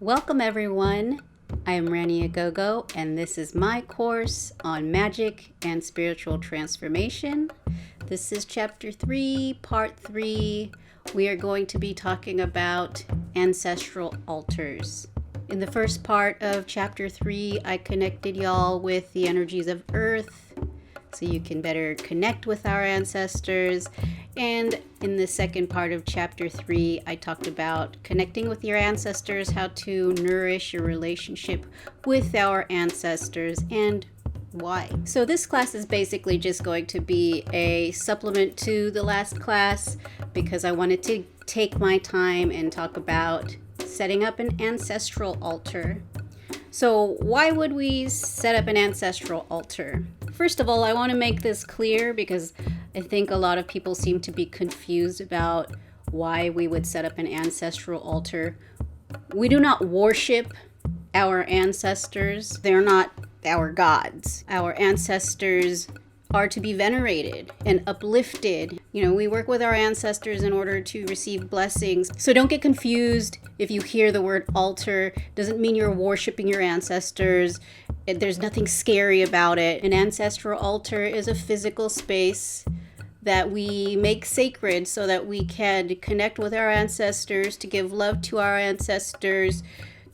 Welcome everyone. I am Magick Au GoGo and this is my course on magic and spiritual transformation. This is chapter 3, part 3. We are going to be talking about ancestral altars. In the first part of chapter 3, I connected y'all with the energies of Earth so you can better connect with our ancestors. And in the second part of chapter 3, I talked about connecting with your ancestors, how to nourish your relationship with our ancestors, and why. So this class is basically just going to be a supplement to the last class because I wanted to take my time and talk about setting up an ancestral altar. So why would we set up an ancestral altar? First of all, I want to make this clear because I think a lot of people seem to be confused about why we would set up an ancestral altar. We do not worship our ancestors. They're not our gods. Our ancestors are to be venerated and uplifted. You know, we work with our ancestors in order to receive blessings. So don't get confused if you hear the word altar. Doesn't mean you're worshiping your ancestors. There's nothing scary about it. An ancestral altar is a physical space that we make sacred so that we can connect with our ancestors, to give love to our ancestors,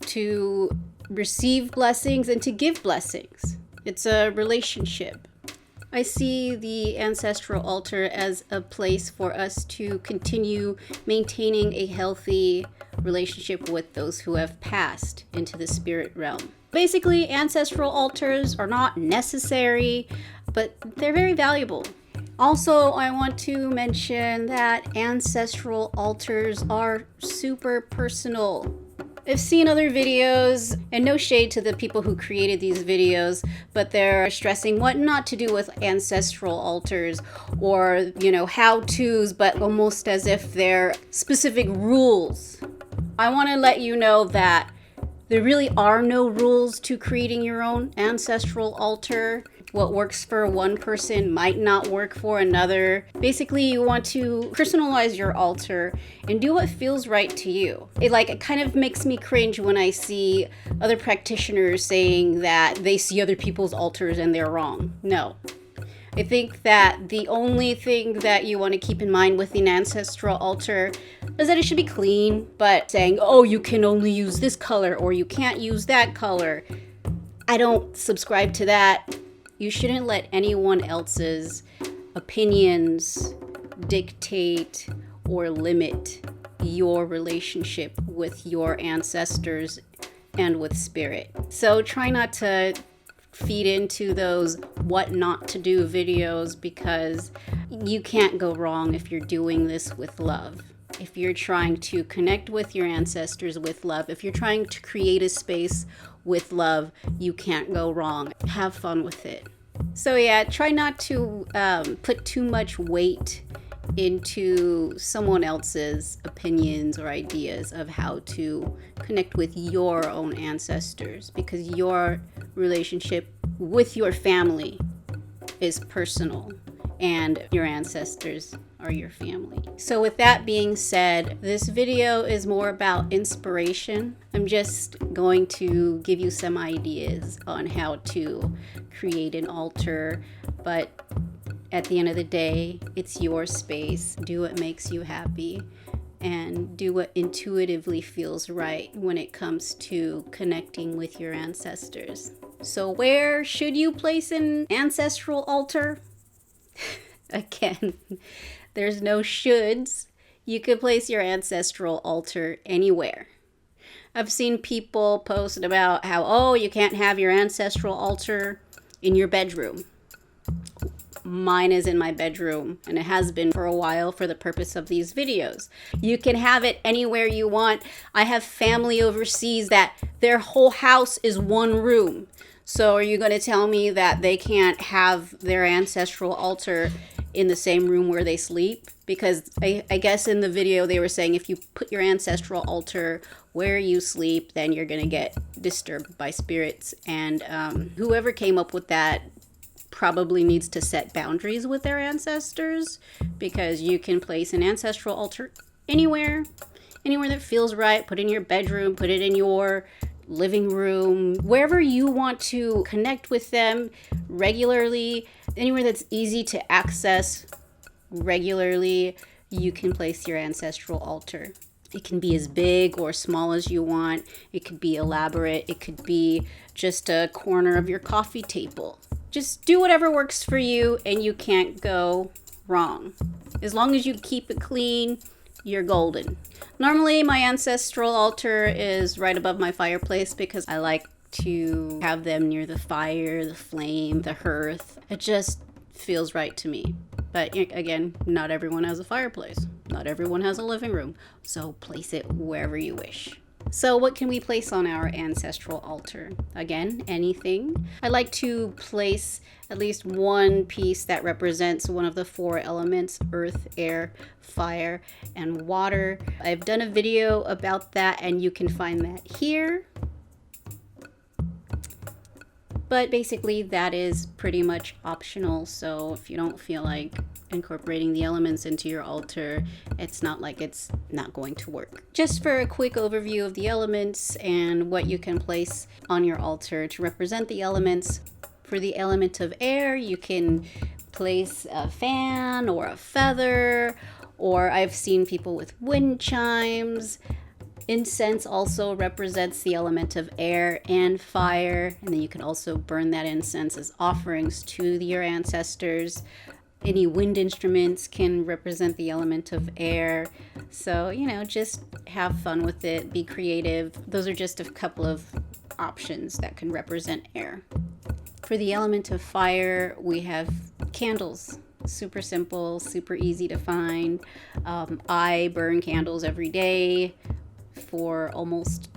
to receive blessings and to give blessings. It's a relationship. I see the ancestral altar as a place for us to continue maintaining a healthy relationship with those who have passed into the spirit realm. Basically, ancestral altars are not necessary, but they're very valuable. Also, I want to mention that ancestral altars are super personal. I've seen other videos, and no shade to the people who created these videos, but they're stressing what not to do with ancestral altars, or, you know, how-tos, but almost as if they're specific rules. I want to let you know that there really are no rules to creating your own ancestral altar. What works for one person might not work for another. Basically, you want to personalize your altar and do what feels right to you. It kind of makes me cringe when I see other practitioners saying that they see other people's altars and they're wrong. No. I think that the only thing that you want to keep in mind with an ancestral altar is that it should be clean, but saying, oh, you can only use this color or you can't use that color, I don't subscribe to that. You shouldn't let anyone else's opinions dictate or limit your relationship with your ancestors and with spirit. So try not to feed into those what not to do videos, because you can't go wrong if you're doing this with love. If you're trying to connect with your ancestors with love, if you're trying to create a space with love, you can't go wrong. Have fun with it. So yeah, try not to put too much weight into someone else's opinions or ideas of how to connect with your own ancestors, because your relationship with your family is personal and your ancestors are your family. So with that being said, this video is more about inspiration. I'm just going to give you some ideas on how to create an altar, but at the end of the day, it's your space. Do what makes you happy and do what intuitively feels right when it comes to connecting with your ancestors. So where should you place an ancestral altar? Again, there's no shoulds. You could place your ancestral altar anywhere. I've seen people post about how, oh, you can't have your ancestral altar in your bedroom. Mine is in my bedroom, and it has been for a while for the purpose of these videos. You can have it anywhere you want. I have family overseas that their whole house is one room. So are you going to tell me that they can't have their ancestral altar in the same room where they sleep? Because I guess in the video they were saying if you put your ancestral altar where you sleep, then you're going to get disturbed by spirits. And whoever came up with that probably needs to set boundaries with their ancestors, because you can place an ancestral altar anywhere Anywhere that feels right. Put it in your bedroom, put it in your living room, wherever you want to connect with them regularly, anywhere that's easy to access regularly, you can place your ancestral altar. It can be as big or small as you want. It could be elaborate. It could be just a corner of your coffee table. Just do whatever works for you and you can't go wrong. As long as you keep it clean, you're golden. Normally my ancestral altar is right above my fireplace because I like to have them near the fire, the flame, the hearth. It just feels right to me. But again, not everyone has a fireplace. Not everyone has a living room. So place it wherever you wish. So what can we place on our ancestral altar? Again, anything. I like to place at least one piece that represents one of the 4 elements: earth, air, fire, and water. I've done a video about that and you can find that here. But basically that is pretty much optional. So if you don't feel like incorporating the elements into your altar, it's not like it's not going to work. Just for a quick overview of the elements and what you can place on your altar to represent the elements. For the element of air, you can place a fan or a feather, or I've seen people with wind chimes. Incense also represents the element of air and fire, and then you can also burn that incense as offerings to your ancestors. Any wind instruments can represent the element of air. So, just have fun with it, be creative. Those are just a couple of options that can represent air. For the element of fire, we have candles. Super simple, super easy to find. I burn candles every day for almost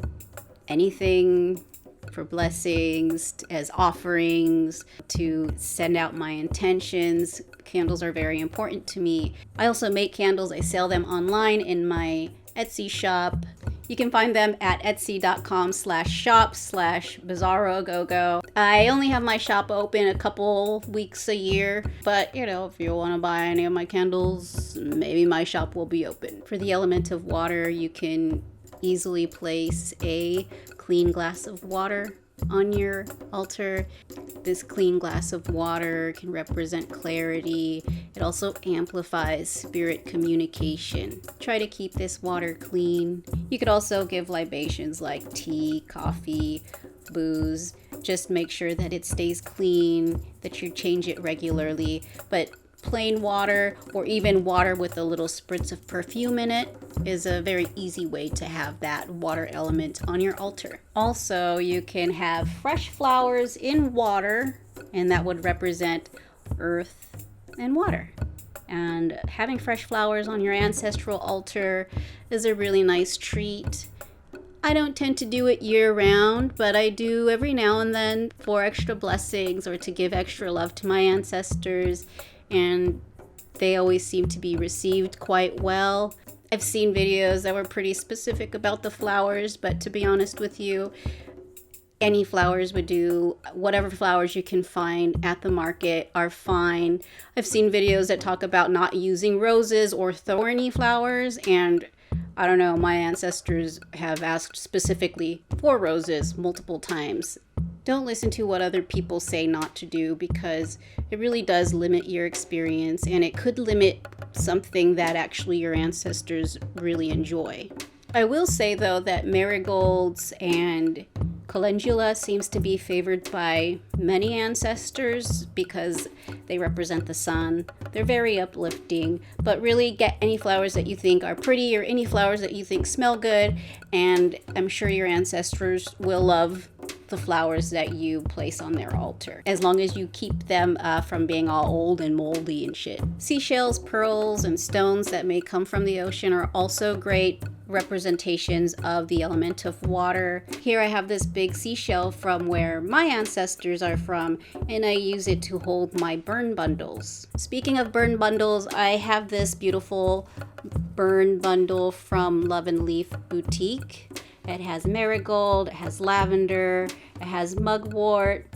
anything, for blessings, as offerings, to send out my intentions. Candles are very important to me. I also make candles. I sell them online in my Etsy shop. You can find them at etsy.com/shop/bizarroagogo. I only have my shop open a couple weeks a year, but if you want to buy any of my candles, maybe my shop will be open. For the element of water, you can easily place a clean glass of water on your altar. This clean glass of water can represent clarity. It also amplifies spirit communication. Try to keep this water clean. You could also give libations like tea, coffee, booze. Just make sure that it stays clean, that you change it regularly. But plain water, or even water with a little spritz of perfume in it, is a very easy way to have that water element on your altar. Also, you can have fresh flowers in water, and that would represent earth and water. And having fresh flowers on your ancestral altar is a really nice treat. I don't tend to do it year round, but I do every now and then for extra blessings or to give extra love to my ancestors, and they always seem to be received quite well. I've seen videos that were pretty specific about the flowers, but to be honest with you, any flowers would do. Whatever flowers you can find at the market are fine. I've seen videos that talk about not using roses or thorny flowers, and I don't know, my ancestors have asked specifically for roses multiple times. Don't listen to what other people say not to do, because it really does limit your experience, and it could limit something that actually your ancestors really enjoy. I will say though that marigolds and calendula seems to be favored by many ancestors because they represent the sun. They're very uplifting, but really get any flowers that you think are pretty or any flowers that you think smell good, and I'm sure your ancestors will love the flowers that you place on their altar, as long as you keep them from being all old and moldy and shit. Seashells, pearls, and stones that may come from the ocean are also great representations of the element of water. Here I have this big seashell from where my ancestors are from, and I use it to hold my burn bundles. Speaking of burn bundles, I have this beautiful burn bundle from Love and Leaf Boutique. It has marigold, it has lavender, it has mugwort,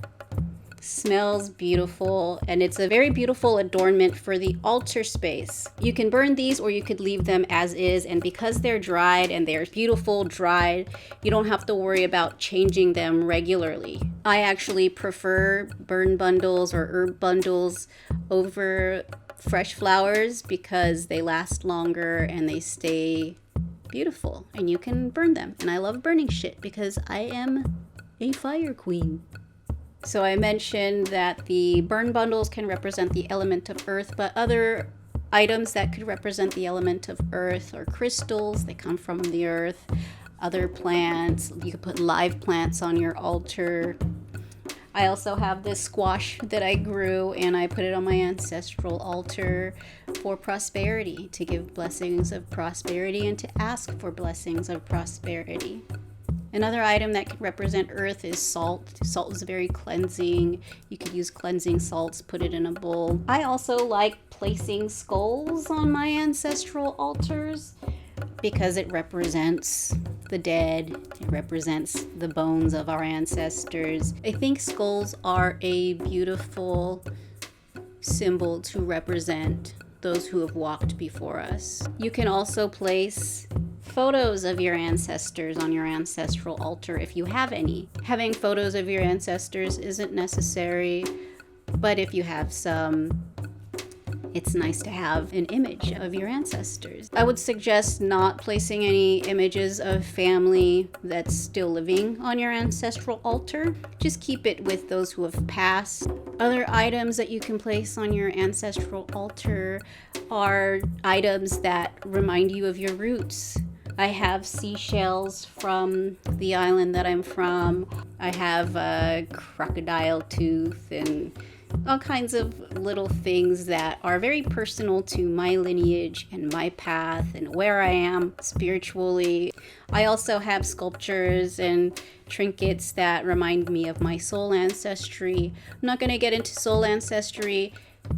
Smells beautiful, and it's a very beautiful adornment for the altar space. You can burn these or you could leave them as is, and because they're dried and they're beautiful dried, you don't have to worry about changing them regularly. I actually prefer burn bundles or herb bundles over fresh flowers because they last longer and they stay beautiful, and you can burn them. And I love burning shit because I am a fire queen. So I mentioned that the burn bundles can represent the element of earth, but other items that could represent the element of earth are crystals. They come from the earth. Other plants. You could put live plants on your altar. I also have this squash that I grew, and I put it on my ancestral altar for prosperity, to give blessings of prosperity and to ask for blessings of prosperity. Another item that can represent earth is salt. Salt is very cleansing. You could use cleansing salts, put it in a bowl. I also like placing skulls on my ancestral altars because it represents the dead. It represents the bones of our ancestors. I think skulls are a beautiful symbol to represent those who have walked before us. You can also place photos of your ancestors on your ancestral altar if you have any. Having photos of your ancestors isn't necessary, but if you have some, it's nice to have an image of your ancestors. I would suggest not placing any images of family that's still living on your ancestral altar. Just keep it with those who have passed. Other items that you can place on your ancestral altar are items that remind you of your roots. I have seashells from the island that I'm from. I have a crocodile tooth and all kinds of little things that are very personal to my lineage and my path and where I am spiritually. I also have sculptures and trinkets that remind me of my soul ancestry. I'm not going to get into soul ancestry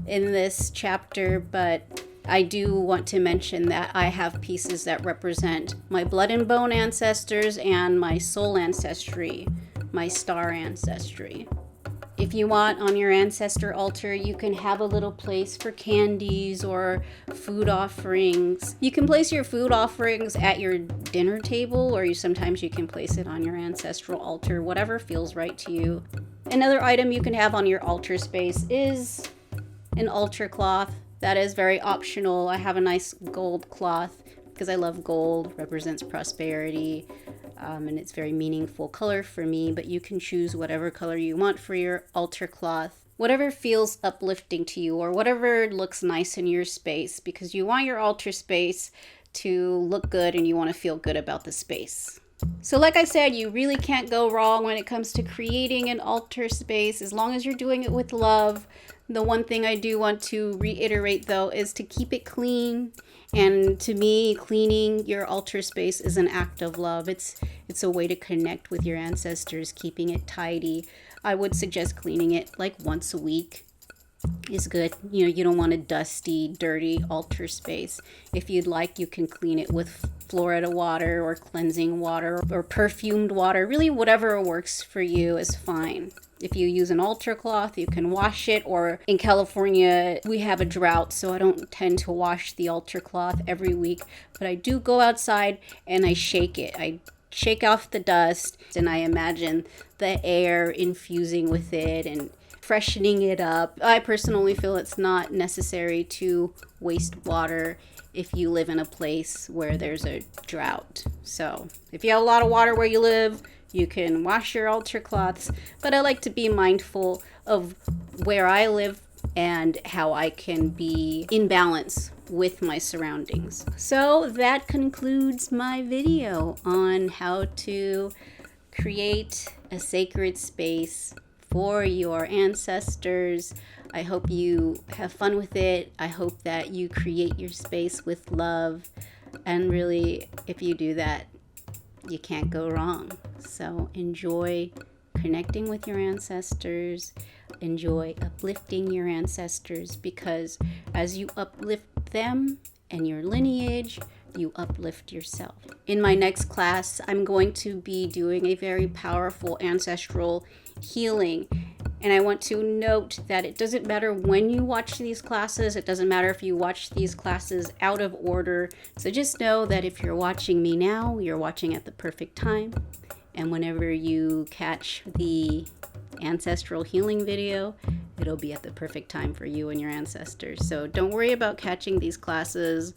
in this chapter, but I do want to mention that I have pieces that represent my blood and bone ancestors and my soul ancestry, my star ancestry. If you want, on your ancestor altar, you can have a little place for candies or food offerings. You can place your food offerings at your dinner table, or sometimes you can place it on your ancestral altar, whatever feels right to you. Another item you can have on your altar space is an altar cloth. That is very optional. I have a nice gold cloth because I love gold, represents prosperity, and it's very meaningful color for me, but you can choose whatever color you want for your altar cloth. Whatever feels uplifting to you or whatever looks nice in your space, because you want your altar space to look good and you want to feel good about the space. So like I said, you really can't go wrong when it comes to creating an altar space as long as you're doing it with love. The one thing I do want to reiterate, though, is to keep it clean. And to me, cleaning your altar space is an act of love. It's a way to connect with your ancestors, keeping it tidy. I would suggest cleaning it like once a week is good. You don't want a dusty, dirty altar space. If you'd like, you can clean it with Florida water or cleansing water or perfumed water. Really, whatever works for you is fine. If you use an altar cloth, you can wash it, or in California, we have a drought, so I don't tend to wash the altar cloth every week, but I do go outside and I shake it. I shake off the dust, and I imagine the air infusing with it and freshening it up. I personally feel it's not necessary to waste water if you live in a place where there's a drought. So if you have a lot of water where you live, you can wash your altar cloths, but I like to be mindful of where I live and how I can be in balance with my surroundings. So that concludes my video on how to create a sacred space for your ancestors. I hope you have fun with it. I hope that you create your space with love. And really, if you do that, you can't go wrong. So enjoy connecting with your ancestors. Enjoy uplifting your ancestors, because as you uplift them and your lineage, you uplift yourself. In my next class, I'm going to be doing a very powerful ancestral healing, And I want to note that it doesn't matter when you watch these classes. It doesn't matter if you watch these classes out of order. So just know that if you're watching me now, you're watching at the perfect time. And whenever you catch the ancestral healing video, it'll be at the perfect time for you and your ancestors. So don't worry about catching these classes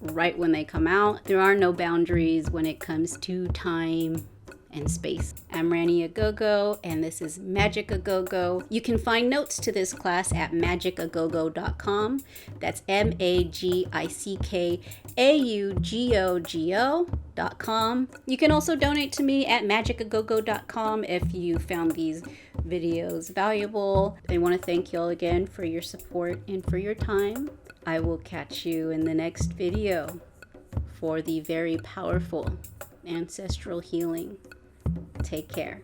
right when they come out. There are no boundaries when it comes to time and space. I'm Ranny Au GoGo, and this is Magick Au GoGo. You can find notes to this class at magickaugogo.com. That's MAGICKAUGOGO.com. You can also donate to me at magickaugogo.com if you found these videos valuable. I want to thank y'all again for your support and for your time. I will catch you in the next video for the very powerful ancestral healing. Take care.